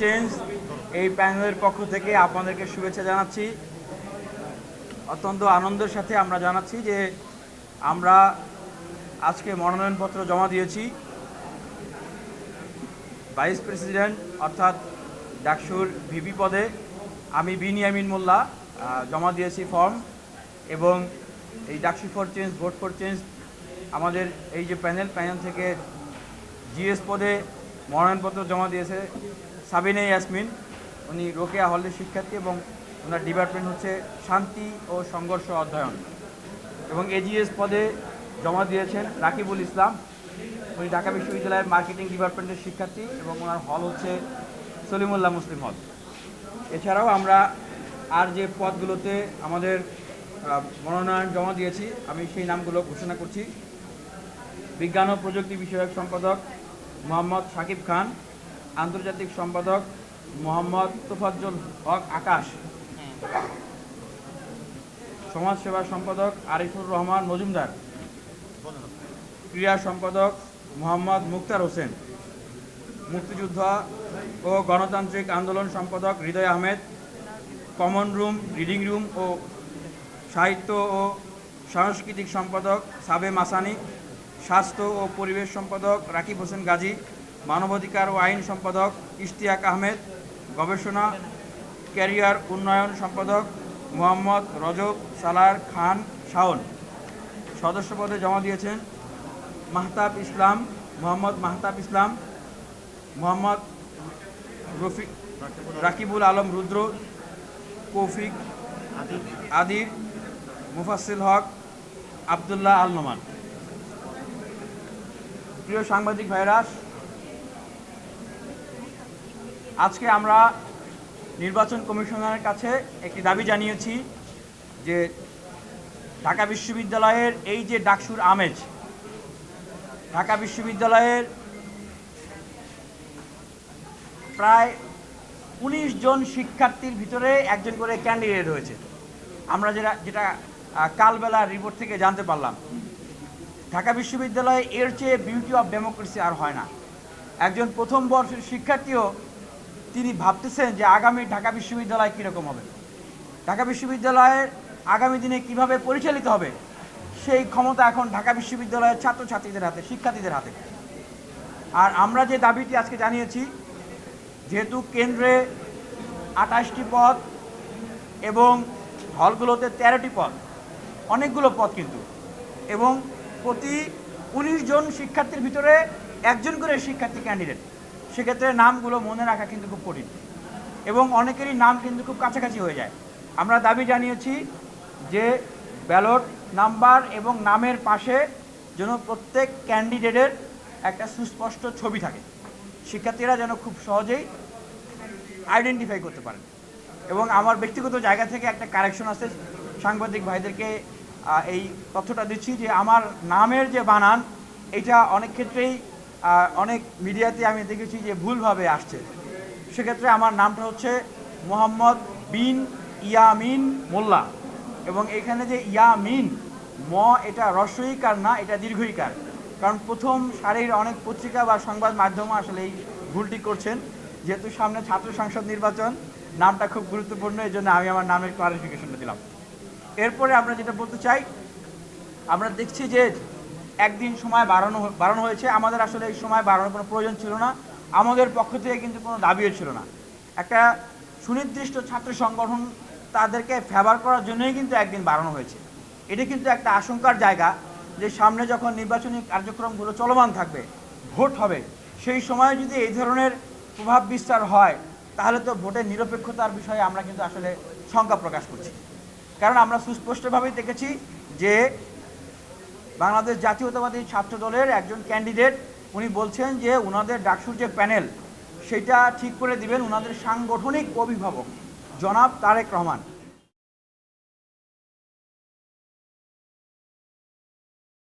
Change এই প্যানেলের পক্ষ থেকে আপনাদেরকে শুভেচ্ছা জানাচ্ছি। অত্যন্ত আনন্দের সাথে আমরা জানাচ্ছি যে আমরা আজকে মনোনয়নপত্র জমা দিয়েছি। ভাইস প্রেসিডেন্ট অর্থাৎ ডাকসুর ভিপি পদে আমি বিনিয়ামিন মোল্লা জমা দিয়েছি ফর্ম, এবং এই DUCSU for change, vote for change আমাদের এই যে প্যানেল থেকে জিএস পদে মনোনয়নপত্র জমা দিয়েছে সাবিনা ইয়াসমিন। উনি রোকেয়া হলের শিক্ষার্থী এবং ওনার ডিপার্টমেন্ট হচ্ছে শান্তি ও সংঘর্ষ অধ্যয়ন। এবং এজিএস পদে জমা দিয়েছেন রাকিবুল ইসলাম, উনি ঢাকা বিশ্ববিদ্যালয়ের মার্কেটিং ডিপার্টমেন্টের শিক্ষার্থী এবং ওনার হল হচ্ছে সলিমুল্লাহ মুসলিম হল। এছাড়াও আমরা আর যে পদগুলোতে আমাদের মনোনয়ন জমা দিয়েছি আমি সেই নামগুলো ঘোষণা করছি। বিজ্ঞান ও প্রযুক্তি বিষয়ক সম্পাদক মোহাম্মদ সাকিব খান, আন্তর্জাতিক সম্পাদক মোহাম্মদ তোফাজ্জল হক আকাশ, সমাজসেবা সম্পাদক আরিফুর রহমান মজুমদার, ক্রীড়া সম্পাদক মোহাম্মদ মুক্তার হোসেন, মুক্তিযোদ্ধা ও গণতান্ত্রিক আন্দোলন সম্পাদক Hriday Ahmed, common room, reading room ও সাহিত্য ও সাংস্কৃতিক সম্পাদক সাবে মাসানি, স্বাস্থ্য ও পরিবেশ সম্পাদক রাকিব হোসেন গাজী, মানবাধিকার ও আইন সম্পাদক ইশতিয়াক আহমেদ, গবেষণা ক্যারিয়ার উন্নয়ন সম্পাদক মোহাম্মদ রজব সালার খান শাওন। সদস্য পদে জমা দিয়েছেন মাহতাব ইসলাম, মোহাম্মদ মাহতাব ইসলাম, মোহাম্মদ রফিক, রাকিবুল আলম রুদ্র, কৌফিক আদির, মুফাসিল হক, আবদুল্লাহ আল নোমান। প্রিয় সাংবাদিক ভাইরাস, আজকে আমরা নির্বাচন কমিশনারের কাছে একটি দাবি জানিয়েছি যে ঢাকা বিশ্ববিদ্যালয়ের এই যে ডাকসুর আমেজ, ঢাকা বিশ্ববিদ্যালয়ের প্রায় 19 জন শিক্ষার্থীর ভিতরে একজন করে ক্যান্ডিডেট রয়েছে। আমরা যেটা কালবেলা রিপোর্ট থেকে জানতে পারলাম, ঢাকা বিশ্ববিদ্যালয়ে এর চেয়ে বিউটি অফ ডেমোক্রেসি আর হয় না। একজন প্রথম বর্ষের শিক্ষার্থীও তিনি ভাবতেছেন যে আগামী ঢাকা বিশ্ববিদ্যালয় কীরকম হবে, ঢাকা বিশ্ববিদ্যালয়ের আগামী দিনে কিভাবে পরিচালিত হবে, সেই ক্ষমতা এখন ঢাকা বিশ্ববিদ্যালয়ের ছাত্রছাত্রীদের হাতে, শিক্ষার্থীদের হাতে। আর আমরা যে দাবিটি আজকে জানিয়েছি, যেহেতু কেন্দ্রে 28টি পদ এবং হলগুলোতে 13টি পদ, অনেকগুলো পদ কিন্তু, এবং প্রতি 19 জন শিক্ষার্থীর ভিতরে একজন করে শিক্ষার্থী ক্যান্ডিডেট, সেক্ষেত্রে নামগুলো মনে রাখা কিন্তু খুব কঠিন এবং অনেকেরই নাম কিন্তু খুব কাছাকাছি হয়ে যায়। আমরা দাবি জানিয়েছি যে ব্যালট নাম্বার এবং নামের পাশে যেন প্রত্যেক ক্যান্ডিডেটের একটা সুস্পষ্ট ছবি থাকে, শিক্ষার্থীরা যেন খুব সহজেই আইডেন্টিফাই করতে পারেন। এবং আমার ব্যক্তিগত জায়গা থেকে একটা কারেকশন আছে, সাংবাদিক ভাইদেরকে এই তথ্যটা দিচ্ছি যে আমার নামের যে বানান, এটা অনেক ক্ষেত্রেই অনেক মিডিয়াতে আমি দেখেছি যে ভুলভাবে আসছে। সেক্ষেত্রে আমার নামটা হচ্ছে মোহাম্মদ বিন ইয়ামিন মোল্লা, এবং এখানে যে ইয়ামিন এটা হ্রস্বইকার না, এটা দীর্ঘইকার। কারণ প্রথম সারির অনেক পত্রিকা বা সংবাদ মাধ্যম আসলে এই ভুলটি করছেন। যেহেতু সামনে ছাত্র সংসদ নির্বাচন, নামটা খুব গুরুত্বপূর্ণ, এই জন্য আমি আমার নামের ক্লারিফিকেশনটা দিলাম। এরপরে আমরা যেটা বলতে চাই, আমরা দেখছি যে একদিন সময় বাড়ানো হয়েছে। আমাদের আসলে এই সময় বাড়ানোর কোনো প্রয়োজন ছিল না, আমাদের পক্ষ থেকে কিন্তু কোনো দাবিও ছিল না। একটা সুনির্দিষ্ট ছাত্র সংগঠন তাদেরকে ফেভার করার জন্যই কিন্তু একদিন বাড়ানো হয়েছে। এটা কিন্তু একটা আশঙ্কার জায়গা যে সামনে যখন নির্বাচনী কার্যক্রমগুলো চলমান থাকবে, ভোট হবে, সেই সময় যদি এই ধরনের প্রভাব বিস্তার হয়, তাহলে তো ভোটের নিরপেক্ষতার বিষয়ে আমরা কিন্তু আসলে শঙ্কা প্রকাশ করছি। কারণ আমরা সুস্পষ্টভাবেই দেখেছি যে বাংলাদেশ জাতীয়তাবাদী ছাত্র দলের একজন ক্যান্ডিডেট, উনি বলছেন যে ওনাদের ডাকসুর যে প্যানেল, সেটা ঠিক করে দিবেন ওনাদের সাংগঠনিক অভিভাবক জনাব তারেক রহমান।